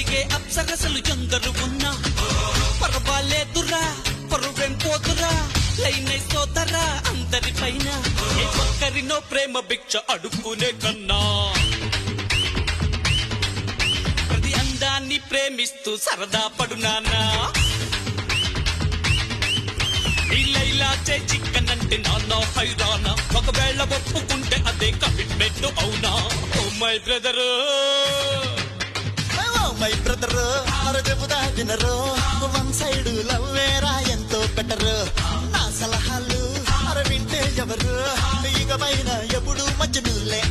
ఒరిగే అప్సరసలు ఎందరు ఉన్నా పర్వాలేదురా, పరువెం పోతురా, లైనై సోదరా అందరి పైన. ఏ ఒక్కరినో ప్రేమ భిక్ష అడుక్కునే కన్నా ప్రతి అందాన్ని ప్రేమిస్తూ సరదా పడు నాన్నా. ఈ లైలా చే చిక్కనంటే నాన్న హైరానా, ఒకవేళ ఒప్పుకుంటే అదే కమిట్మెంట్ అవునా. Oh my brother, my brother మరో చెబుదా వినరు, వన్ సైడ్ లవ్వేరా ఎంతో బెటరు. నా సలహాలు అర వింటే ఎవరు, ఇక పైన ఎప్పుడు మధ్య నువ్వులే